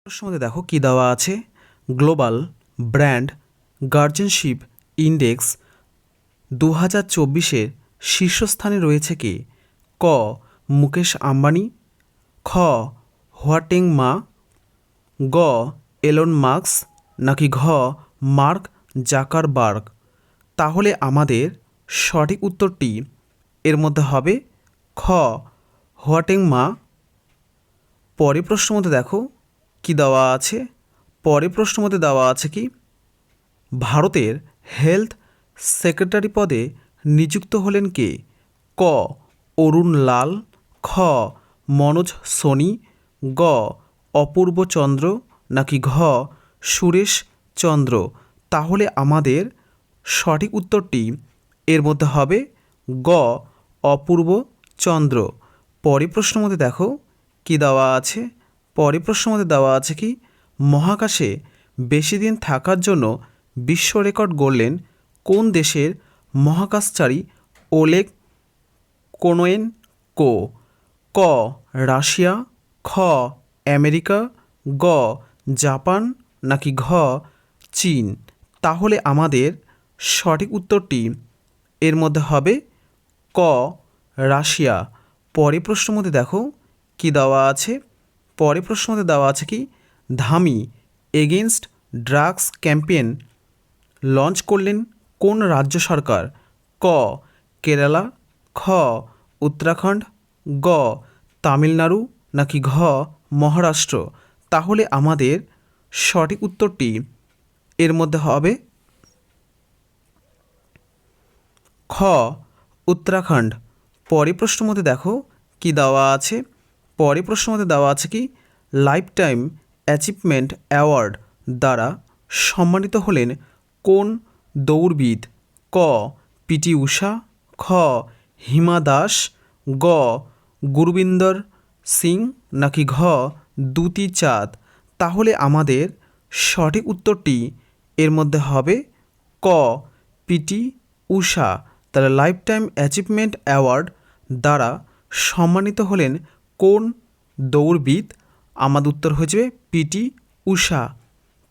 প্রশ্নের মধ্যে দেখো কি দেওয়া আছে। গ্লোবাল ব্র্যান্ড গার্জেনশিপ ইন্ডেক্স 2024-এর শীর্ষস্থানে রয়েছে কে? ক মুকেশ আম্বানি, খ হোয়াটেং মা, গ এলন মাস্ক, নাকি ঘ মার্ক জাকারবার্গ। তাহলে আমাদের সঠিক উত্তরটি এর মধ্যে হবে খ হোয়াটেং মা। পরের প্রশ্নের মধ্যে দেখো কি দেওয়া আছে। পরের প্রশ্নের মধ্যে দেওয়া আছে কি, ভারতের হেলথ সেক্রেটারি পদে নিযুক্ত হলেন কে? ক অরুণ লাল, খ মনোজ সোনি, গ অপূর্ব চন্দ্র, নাকি ঘ সুরেশ চন্দ্র। তাহলে আমাদের সঠিক উত্তরটি এর মধ্যে হবে গ অপূর্ব চন্দ্র। পরের প্রশ্নের মধ্যে দেখো কি দেওয়া আছে। পরের প্রশ্নের মধ্যে দেওয়া আছে কি, মহাকাশে বেশি দিন থাকার জন্য বিশ্ব রেকর্ড গড়লেন কোন দেশের মহাকাশচারী ওলেগ কোনোয়েনকো? ক রাশিয়া, খ আমেরিকা, গ জাপান, নাকি ঘ চীন। তাহলে আমাদের সঠিক উত্তরটি এর মধ্যে হবে ক রাশিয়া। পরের প্রশ্নের মধ্যে দেখো কি দেওয়া আছে। পরের প্রশ্নের মধ্যে দেওয়া আছে কি, Dhami against drugs campaign launch করলেন কোন রাজ্য সরকার? ক কেরালা, খ উত্তরাখণ্ড, গ তামিলনাড়ু, নাকি ঘ মহারাষ্ট্র। তাহলে আমাদের সঠিক উত্তরটি এর মধ্যে হবে খ উত্তরাখণ্ড। পরের প্রশ্নের মধ্যে দেখো কি দেওয়া আছে। পরের প্রশ্নের মধ্যে দেওয়া আছে কি, লাইফ টাইম অ্যাচিভমেন্ট অ্যাওয়ার্ড দ্বারা সম্মানিত হলেন কোন দৌড়বিদ? ক পিটি ঊষা, খ হিমা দাস, গ গুরবিন্দর সিং, নাকি ঘ দ্যুতি চাঁদ। তাহলে আমাদের সঠিক উত্তরটি এর মধ্যে হবে ক পিটি ঊষা। তাহলে লাইফ টাইম অ্যাচিভমেন্ট অ্যাওয়ার্ড দ্বারা সম্মানিত হলেন কোন দৌড়বিদ? আমাদের উত্তর হয়ে যাবে পিটি ঊষা।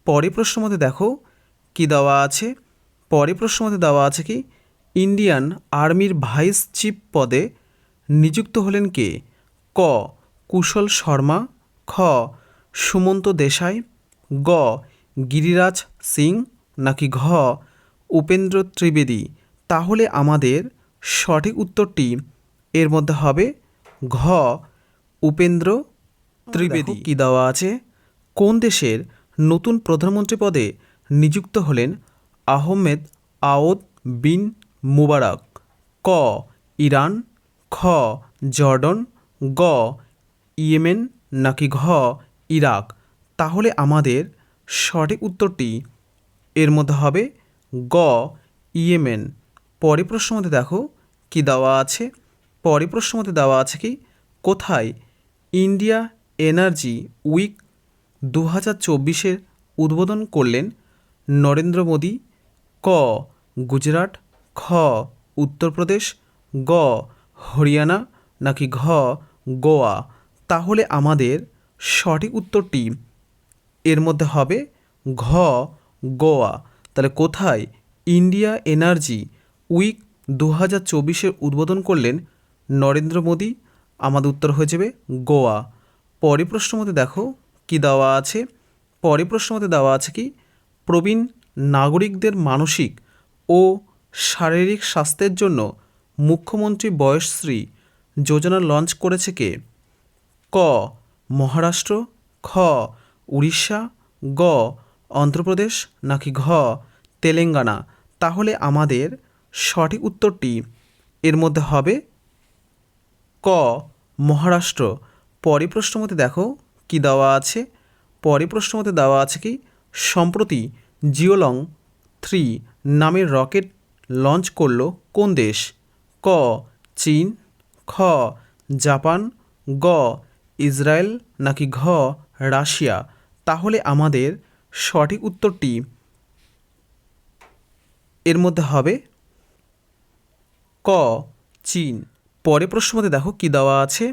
পরের প্রশ্নের মধ্যে দেখো কি দেওয়া আছে। পরের প্রশ্নের মধ্যে দেওয়া আছে কি, ইন্ডিয়ান আর্মির ভাইস চিফ পদে নিযুক্ত হলেন কে? ক কুশল শর্মা, খ সুমন্ত দেশাই, গ গিরিরাজ সিং, নাকি ঘ উপেন্দ্র ত্রিবেদী। তাহলে আমাদের সঠিক উত্তরটি এর মধ্যে হবে ঘ উপেন্দ্র ত্রিবেদী। কি দেওয়া আছে, কোন দেশের নতুন প্রধানমন্ত্রী পদে নিযুক্ত হলেন আহমেদ আওদ বিন মুবারক? ক ইরান, খ জর্ডন, গ ইয়েমেন, নাকি ঘ ইরাক। তাহলে আমাদের সঠিক উত্তরটি এর মধ্যে হবে গ ইয়েমেন। পরের প্রশ্নের মধ্যে দেখো কি দেওয়া আছে। পরের প্রশ্নের মধ্যে দেওয়া আছে কি, কোথায় ইন্ডিয়া এনার্জি উইক 2024-এর উদ্বোধন করলেন নরেন্দ্র মোদী? ক গুজরাট, খ উত্তরপ্রদেশ, গ হরিয়ানা, নাকি ঘ গোয়া। তাহলে আমাদের সঠিক উত্তরটি এর মধ্যে হবে ঘ গোয়া। তাহলে কোথায় ইন্ডিয়া এনার্জি উইক 2024-এর উদ্বোধন করলেন নরেন্দ্র মোদী? আমাদের উত্তর হয়ে যাবে গোয়া। পরের প্রশ্নের মধ্যে দেখো কি দেওয়া আছে। পরের প্রশ্নের মধ্যে দেওয়া আছে কি, প্রবীণ নাগরিকদের মানসিক ও শারীরিক স্বাস্থ্যের জন্য মুখ্যমন্ত্রী বয়সশ্রী যোজনা লঞ্চ করেছে কে? ক মহারাষ্ট্র, খ উড়িষ্যা, গ অন্ধ্রপ্রদেশ, নাকি ঘ তেলেঙ্গানা। তাহলে আমাদের সঠিক উত্তরটি এর মধ্যে হবে ক মহারাষ্ট্র। পরের প্রশ্নের মধ্যে দেখো কি দেওয়া আছে। পরের প্রশ্নের মধ্যে দেওয়া আছে কি, সম্প্রতি জিওলং 3 নামের রকেট লঞ্চ করল কোন দেশ? ক চীন, খ জাপান, গ ইসরায়েল, নাকি ঘ রাশিয়া। তাহলে আমাদের সঠিক উত্তরটি এর মধ্যে হবে ক চীন। পরের প্রশ্নের মধ্যে দেখো কি দেওয়া আছে।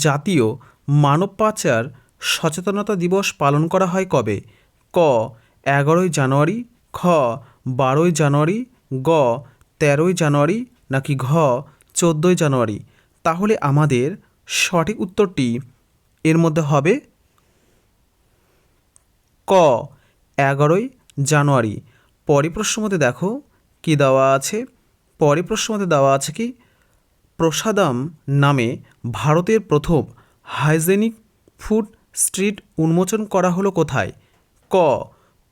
জাতীয় মানব পাচার সচেতনতা দিবস পালন করা হয় কবে? ক 11ই জানুয়ারি, খ 12ই জানুয়ারি, গ 13ই জানুয়ারি, নাকি ঘ 14ই জানুয়ারি? তাহলে আমাদের সঠিক উত্তরটি এর মধ্যে হবে ক 11ই জানুয়ারি। পরের প্রশ্নের মধ্যে দেখো কি দেওয়া আছে। পরের প্রশ্নের মধ্যে দেওয়া আছে কি প্রসাদম নামে ভারতের প্রথম হাইজেনিক ফুড স্ট্রিট উন্মোচন করা হলো কোথায়? ক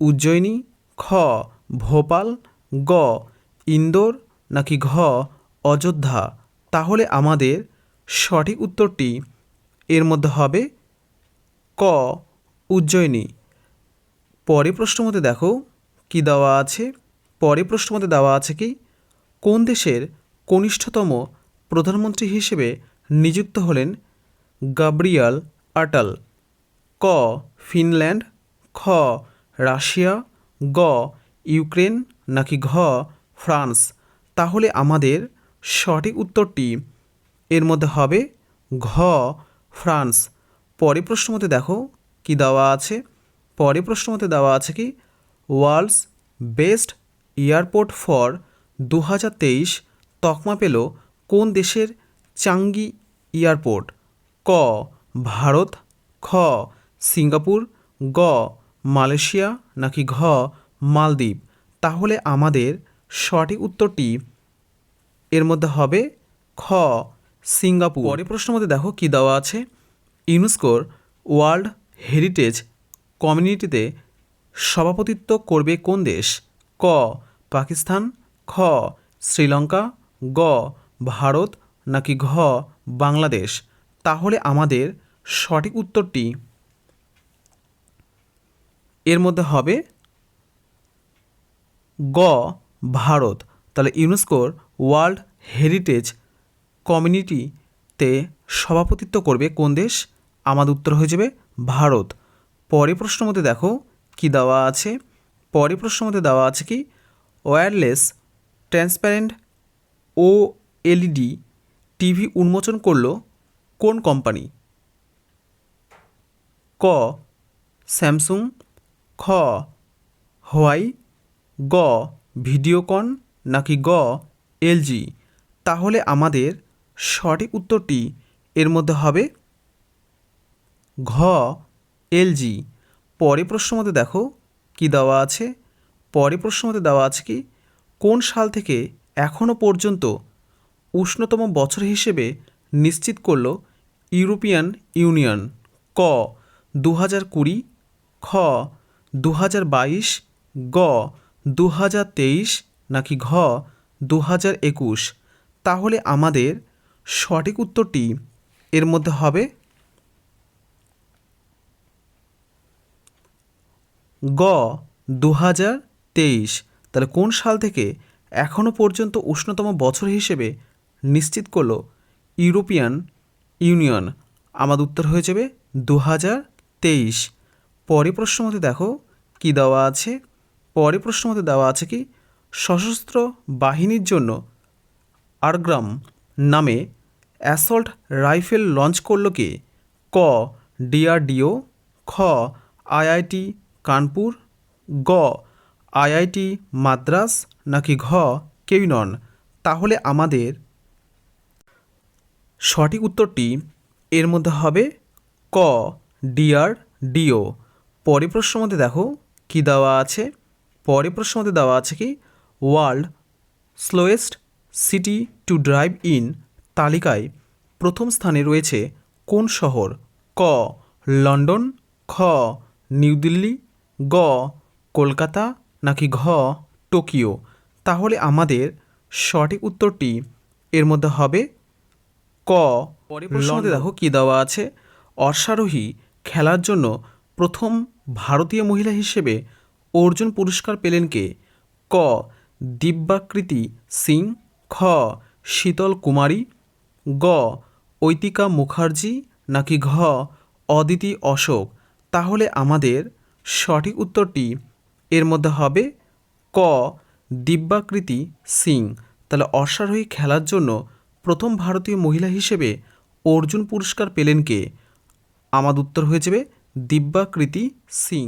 উজ্জয়িনী, খ ভোপাল, গ ইন্দোর, নাকি ঘ অযোধ্যা? তাহলে আমাদের সঠিক উত্তরটি এর মধ্যে হবে ক উজ্জয়িনী। পরের প্রশ্নের মধ্যে দেখো কি দেওয়া আছে। পরের প্রশ্নের মধ্যে দেওয়া আছে কি কোন দেশের কনিষ্ঠতম প্রধানমন্ত্রী হিসেবে নিযুক্ত হলেন গাব্রিয়াল আটাল? ক ফিনল্যান্ড, খ রাশিয়া, গ ইউক্রেন, নাকি ঘ ফ্রান্স? তাহলে আমাদের সঠিক উত্তরটি এর মধ্যে হবে ঘ ফ্রান্স। পরের প্রশ্নের মধ্যে দেখো কি দেওয়া আছে। পরের প্রশ্নের মধ্যে দেওয়া আছে কি ওয়ার্ল্ডস বেস্ট এয়ারপোর্ট ফর 2023 তকমা পেল কোন দেশের চাঙ্গি এয়ারপোর্ট? ক ভারত, খ সিঙ্গাপুর, গ মালয়েশিয়া, নাকি ঘ মালদ্বীপ? তাহলে আমাদের সঠিক উত্তরটি এর মধ্যে হবে খ সিঙ্গাপুর। পরের প্রশ্নের মধ্যে দেখো কি দেওয়া আছে। ইউনেস্কোর ওয়ার্ল্ড হেরিটেজ কমিউনিটিতে সভাপতিত্ব করবে কোন দেশ? ক পাকিস্তান, খ শ্রীলঙ্কা, গ ভারত, নাকি ঘ বাংলাদেশ? তাহলে আমাদের সঠিক উত্তরটি এর মধ্যে হবে গ ভারত। তাহলে ইউনেস্কোর ওয়ার্ল্ড হেরিটেজ কমিউনিটিতে সভাপতিত্ব করবে কোন দেশ? আমাদের উত্তর হয়ে যাবে ভারত। পরের প্রশ্নের মধ্যে দেখো কি দেওয়া আছে। পরের প্রশ্নের মধ্যে দেওয়া আছে কি ওয়্যারলেস ট্রান্সপারেন্ট ও এলইডি টিভি উন্মোচন করলো কোন কোম্পানি? ক স্যামসুং, খ হোয়াই, গ ভিডিওকন, নাকি গ এলজি? তাহলে আমাদের সঠিক উত্তরটি এর মধ্যে হবে ঘ এলজি। পরের প্রশ্নের মধ্যে দেখো কি দেওয়া আছে। পরের প্রশ্নের মধ্যে দেওয়া আছে কি কোন সাল থেকে এখনও পর্যন্ত উষ্ণতম বছর হিসেবে নিশ্চিত করল ইউরোপিয়ান ইউনিয়ন? ক 2020, খ 2022, গ 2023, নাকি ঘ 2021? তাহলে আমাদের সঠিক উত্তরটি এর মধ্যে হবে গ 2023। তাহলে কোন সাল থেকে এখনও পর্যন্ত উষ্ণতম বছর হিসেবে নিশ্চিত করলো ইউরোপিয়ান ইউনিয়ন? আমাদের উত্তর হয়ে যাবে 2023। পরের প্রশ্নের মধ্যে দেখো কি দেওয়া আছে। পরের প্রশ্নের মধ্যে দেওয়া আছে কি সশস্ত্র বাহিনীর জন্য আরগ্রাম নামে অ্যাসল্ট রাইফেল লঞ্চ করলো কে? ক ডিআরডিও, খ আইআইটি কানপুর, গ আইআইটি মাদ্রাস, নাকি ঘ কেউই নন? তাহলে আমাদের সঠিক উত্তরটি এর মধ্যে হবে ক ডিআরডিও। পরের প্রশ্নের মধ্যে দেখো কি দেওয়া আছে। পরের প্রশ্নের মধ্যে দেওয়া আছে কি world slowest city to drive in তালিকায় প্রথম স্থানে রয়েছে কোন শহর? ক লন্ডন, খ নিউ দিল্লি, গ কলকাতা, নাকি ঘ টোকিও? তাহলে আমাদের সঠিক উত্তরটি এর মধ্যে হবে ক লন্ডন। দেখো কি দেওয়া আছে। অশ্বারোহী খেলার জন্য প্রথম ভারতীয় মহিলা হিসেবে অর্জুন পুরস্কার পেলেন কে? ক দিব্যাকৃতি সিং, খ শীতল কুমারী, গ ঐতিকা মুখার্জি, নাকি ঘ অদিতি অশোক? তাহলে আমাদের সঠিক উত্তরটি এর মধ্যে হবে ক দিব্যাকৃতি সিং। তাহলে অশ্বারোহী খেলার জন্য প্রথম ভারতীয় মহিলা হিসেবে অর্জুন পুরস্কার পেলেন কে? আমাদের উত্তর হয়ে যাবে দিব্যাকৃতি সিং।